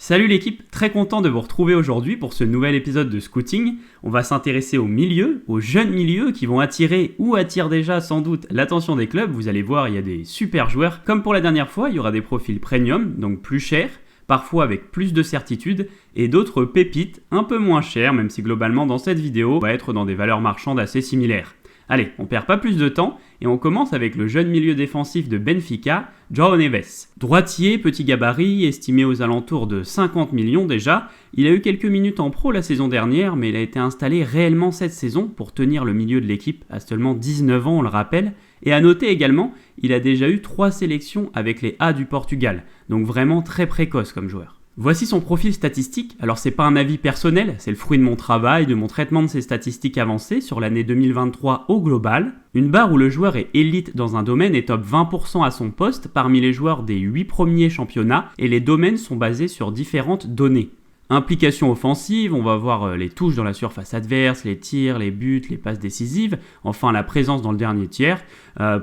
Salut l'équipe, très content de vous retrouver aujourd'hui pour ce nouvel épisode de Scouting. On va s'intéresser aux milieux, aux jeunes milieux qui vont attirer ou attirent déjà sans doute l'attention des clubs. Vous allez voir, il y a des super joueurs. Comme pour la dernière fois, il y aura des profils premium, donc plus chers, parfois avec plus de certitude, et d'autres pépites un peu moins chères, même si globalement dans cette vidéo, on va être dans des valeurs marchandes assez similaires. Allez, on perd pas plus de temps et on commence avec le jeune milieu défensif de Benfica, João Neves. Droitier, petit gabarit, estimé aux alentours de 50 millions déjà, il a eu quelques minutes en pro la saison dernière, mais il a été installé réellement cette saison pour tenir le milieu de l'équipe à seulement 19 ans, on le rappelle. Et à noter également, il a déjà eu 3 sélections avec les A du Portugal, donc vraiment très précoce comme joueur. Voici son profil statistique. Alors c'est pas un avis personnel, c'est le fruit de mon travail, de mon traitement de ces statistiques avancées sur l'année 2023 au global. Une barre où le joueur est élite dans un domaine et top 20% à son poste parmi les joueurs des 8 premiers championnats et les domaines sont basés sur différentes données. Implication offensive, on va voir les touches dans la surface adverse, les tirs, les buts, les passes décisives, enfin la présence dans le dernier tiers,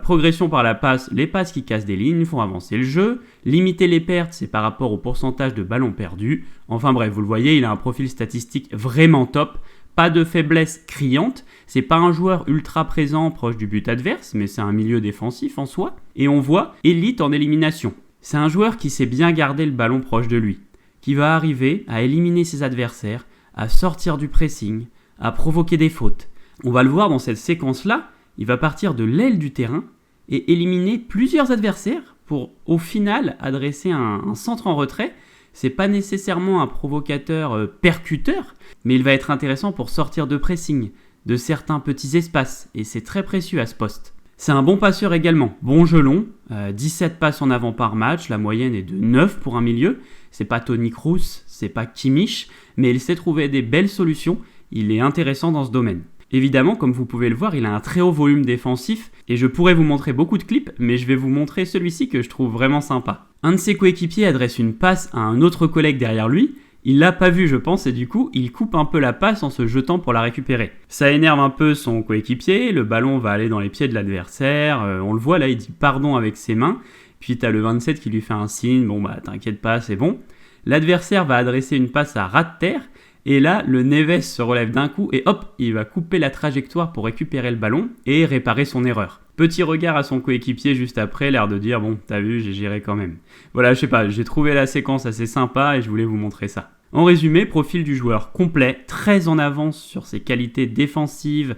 progression par la passe, les passes qui cassent des lignes font avancer le jeu, limiter les pertes, c'est par rapport au pourcentage de ballons perdus, enfin bref, vous le voyez, il a un profil statistique vraiment top, pas de faiblesse criante, c'est pas un joueur ultra présent proche du but adverse, mais c'est un milieu défensif en soi, et on voit élite en élimination. C'est un joueur qui sait bien garder le ballon proche de lui, qui va arriver à éliminer ses adversaires, à sortir du pressing, à provoquer des fautes. On va le voir dans cette séquence-là, il va partir de l'aile du terrain et éliminer plusieurs adversaires pour au final adresser un centre en retrait. C'est pas nécessairement un provocateur percuteur, mais il va être intéressant pour sortir de pressing, de certains petits espaces, et c'est très précieux à ce poste. C'est un bon passeur également, bon jeu long, 17 passes en avant par match, la moyenne est de 9 pour un milieu. C'est pas Toni Kroos, c'est pas Kimmich, mais il sait trouver des belles solutions, il est intéressant dans ce domaine. Évidemment, comme vous pouvez le voir, il a un très haut volume défensif, et je pourrais vous montrer beaucoup de clips, mais je vais vous montrer celui-ci que je trouve vraiment sympa. Un de ses coéquipiers adresse une passe à un autre collègue derrière lui, il l'a pas vu je pense et du coup il coupe un peu la passe en se jetant pour la récupérer. Ça énerve un peu son coéquipier, le ballon va aller dans les pieds de l'adversaire, on le voit là il dit pardon avec ses mains, puis t'as le 27 qui lui fait un signe, bon bah t'inquiète pas c'est bon. L'adversaire va adresser une passe à ras de terre et là le Neves se relève d'un coup et hop il va couper la trajectoire pour récupérer le ballon et réparer son erreur. Petit regard à son coéquipier juste après, l'air de dire bon t'as vu j'ai géré quand même. Voilà je sais pas, j'ai trouvé la séquence assez sympa et je voulais vous montrer ça. En résumé, profil du joueur complet, très en avance sur ses qualités défensives,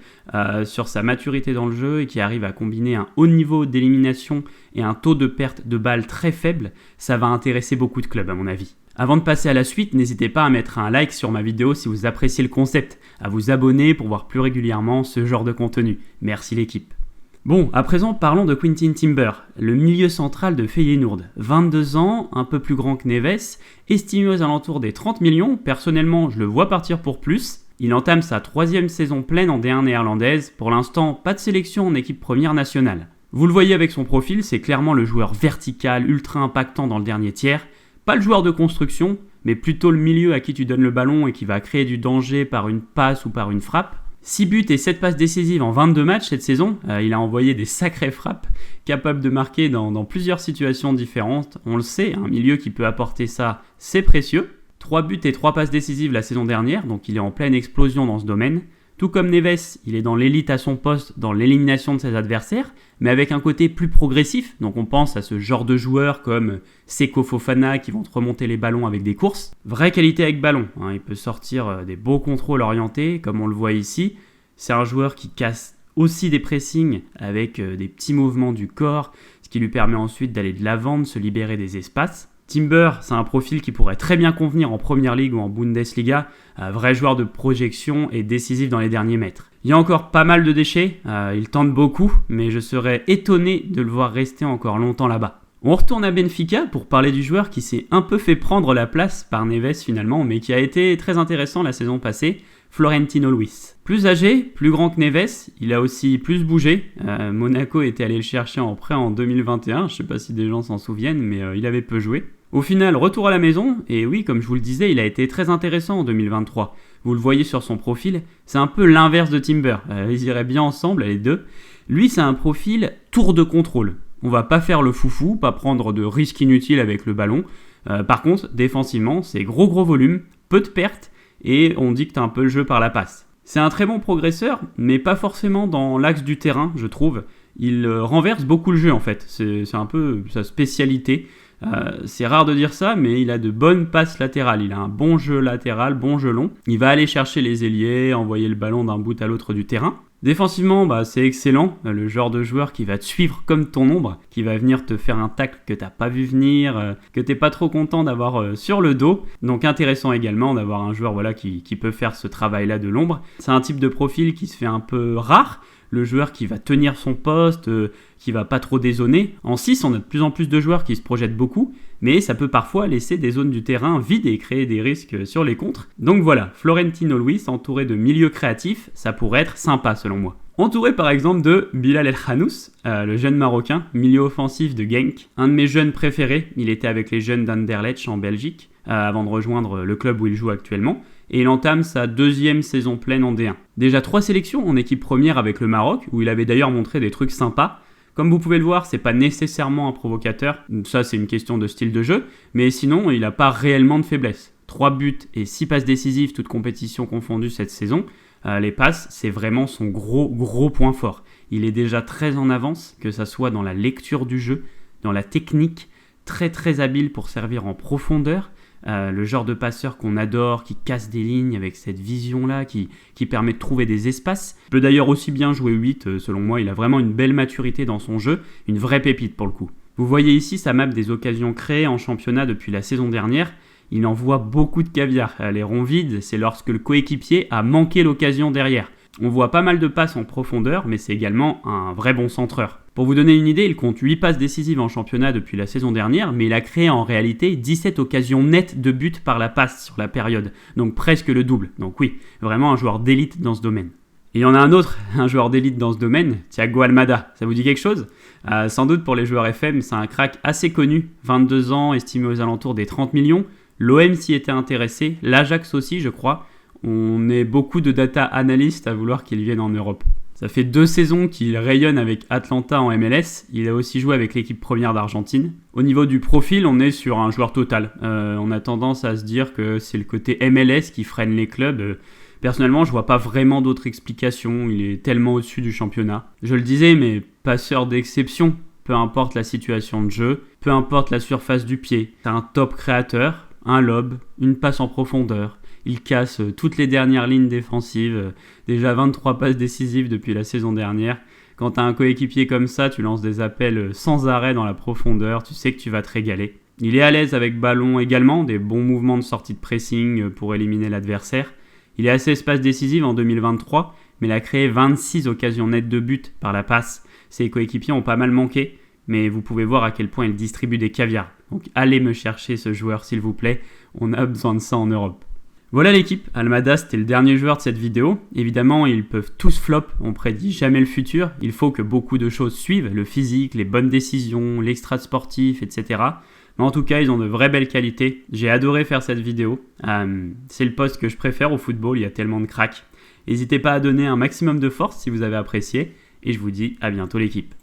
sur sa maturité dans le jeu et qui arrive à combiner un haut niveau d'élimination et un taux de perte de balles très faible, ça va intéresser beaucoup de clubs à mon avis. Avant de passer à la suite, n'hésitez pas à mettre un like sur ma vidéo si vous appréciez le concept, à vous abonner pour voir plus régulièrement ce genre de contenu. Merci l'équipe. Bon, à présent parlons de Quinten Timber, le milieu central de Feyenoord. 22 ans, un peu plus grand que Neves, estimé aux alentours des 30 millions, personnellement je le vois partir pour plus. Il entame sa 3e saison pleine en D1 néerlandaise, pour l'instant pas de sélection en équipe première nationale. Vous le voyez avec son profil, c'est clairement le joueur vertical, ultra impactant dans le dernier tiers, pas le joueur de construction, mais plutôt le milieu à qui tu donnes le ballon et qui va créer du danger par une passe ou par une frappe. 6 buts et 7 passes décisives en 22 matchs cette saison, il a envoyé des sacrées frappes, capable de marquer dans plusieurs situations différentes. On le sait, un milieu qui peut apporter ça, c'est précieux. 3 buts et 3 passes décisives la saison dernière, donc il est en pleine explosion dans ce domaine. Tout comme Neves, il est dans l'élite à son poste, dans l'élimination de ses adversaires, mais avec un côté plus progressif, donc on pense à ce genre de joueurs comme Seko Fofana qui vont te remonter les ballons avec des courses. Vraie qualité avec ballon, il peut sortir des beaux contrôles orientés, comme on le voit ici. C'est un joueur qui casse aussi des pressings avec des petits mouvements du corps, ce qui lui permet ensuite d'aller de l'avant, de se libérer des espaces. Timber, c'est un profil qui pourrait très bien convenir en Première Ligue ou en Bundesliga, vrai joueur de projection et décisif dans les derniers mètres. Il y a encore pas mal de déchets, il tente beaucoup, mais je serais étonné de le voir rester encore longtemps là-bas. On retourne à Benfica pour parler du joueur qui s'est un peu fait prendre la place par Neves finalement, mais qui a été très intéressant la saison passée, Florentino Luis. Plus âgé, plus grand que Neves, il a aussi plus bougé. Monaco était allé le chercher en prêt en 2021, je ne sais pas si des gens s'en souviennent, mais il avait peu joué. Au final, retour à la maison, et oui, comme je vous le disais, il a été très intéressant en 2023. Vous le voyez sur son profil, c'est un peu l'inverse de Timber, ils iraient bien ensemble les deux. Lui, c'est un profil tour de contrôle. On va pas faire le foufou, pas prendre de risques inutiles avec le ballon. Par contre, défensivement, c'est gros volume, peu de pertes, et on dicte un peu le jeu par la passe. C'est un très bon progresseur, mais pas forcément dans l'axe du terrain, je trouve. Il renverse beaucoup le jeu en fait, c'est un peu sa spécialité. C'est rare de dire ça, mais il a de bonnes passes latérales. Il a un bon jeu latéral, bon jeu long. Il va aller chercher les ailiers, envoyer le ballon d'un bout à l'autre du terrain. Défensivement, c'est excellent. Le genre de joueur qui va te suivre comme ton ombre, qui va venir te faire un tacle que t'as pas vu venir, que t'es pas trop content d'avoir sur le dos. Donc intéressant également d'avoir un joueur qui peut faire ce travail-là de l'ombre. C'est un type de profil qui se fait un peu rare. Le joueur qui va tenir son poste, qui va pas trop dézoner. En 6, on a de plus en plus de joueurs qui se projettent beaucoup, mais ça peut parfois laisser des zones du terrain vides et créer des risques sur les contres. Donc voilà, Florentino Luis entouré de milieux créatifs, ça pourrait être sympa selon moi. Entouré par exemple de Bilal El Khanous, le jeune marocain, milieu offensif de Genk, un de mes jeunes préférés. Il était avec les jeunes d'Anderlecht en Belgique, avant de rejoindre le club où il joue actuellement. Et il entame sa 2e saison pleine en D1. Déjà 3 sélections en équipe première avec le Maroc, où il avait d'ailleurs montré des trucs sympas. Comme vous pouvez le voir, c'est pas nécessairement un provocateur, ça c'est une question de style de jeu, mais sinon il n'a pas réellement de faiblesse. 3 buts et 6 passes décisives, toutes compétitions confondues cette saison. Les passes, c'est vraiment son gros point fort. Il est déjà très en avance, que ça soit dans la lecture du jeu, dans la technique, très habile pour servir en profondeur. Le genre de passeur qu'on adore, qui casse des lignes avec cette vision-là, qui permet de trouver des espaces. Il peut d'ailleurs aussi bien jouer 8, selon moi, il a vraiment une belle maturité dans son jeu, une vraie pépite pour le coup. Vous voyez ici sa map des occasions créées en championnat depuis la saison dernière. Il envoie beaucoup de caviar. Les ronds vides, c'est lorsque le coéquipier a manqué l'occasion derrière. On voit pas mal de passes en profondeur, mais c'est également un vrai bon centreur. Pour vous donner une idée, il compte 8 passes décisives en championnat depuis la saison dernière, mais il a créé en réalité 17 occasions nettes de but par la passe sur la période, donc presque le double. Donc oui, vraiment un joueur d'élite dans ce domaine. Et il y en a un autre, un joueur d'élite dans ce domaine, Thiago Almada. Ça vous dit quelque chose ? Sans doute pour les joueurs FM, c'est un crack assez connu, 22 ans, estimé aux alentours des 30 millions. L'OM s'y était intéressé, l'Ajax aussi je crois. On est beaucoup de data analystes à vouloir qu'il vienne en Europe. Ça fait 2 saisons qu'il rayonne avec Atlanta en MLS. Il a aussi joué avec l'équipe première d'Argentine. Au niveau du profil, on est sur un joueur total. On a tendance à se dire que c'est le côté MLS qui freine les clubs. Personnellement, je vois pas vraiment d'autres explications. Il est tellement au-dessus du championnat. Je le disais, mais passeur d'exception. Peu importe la situation de jeu, peu importe la surface du pied. C'est un top créateur, un lob, une passe en profondeur. Il casse toutes les dernières lignes défensives, déjà 23 passes décisives depuis la saison dernière. Quand tu as un coéquipier comme ça, tu lances des appels sans arrêt dans la profondeur, tu sais que tu vas te régaler. Il est à l'aise avec ballon également, des bons mouvements de sortie de pressing pour éliminer l'adversaire. Il est à 16 passes décisives en 2023, mais il a créé 26 occasions nettes de but par la passe. Ses coéquipiers ont pas mal manqué, mais vous pouvez voir à quel point il distribue des caviars. Donc allez me chercher ce joueur s'il vous plaît, on a besoin de ça en Europe. Voilà l'équipe, Almada c'était le dernier joueur de cette vidéo. Évidemment ils peuvent tous flop, on prédit jamais le futur. Il faut que beaucoup de choses suivent, le physique, les bonnes décisions, l'extra sportif, etc. Mais en tout cas ils ont de vraies belles qualités. J'ai adoré faire cette vidéo. C'est le poste que je préfère au football, il y a tellement de cracks. N'hésitez pas à donner un maximum de force si vous avez apprécié. Et je vous dis à bientôt l'équipe.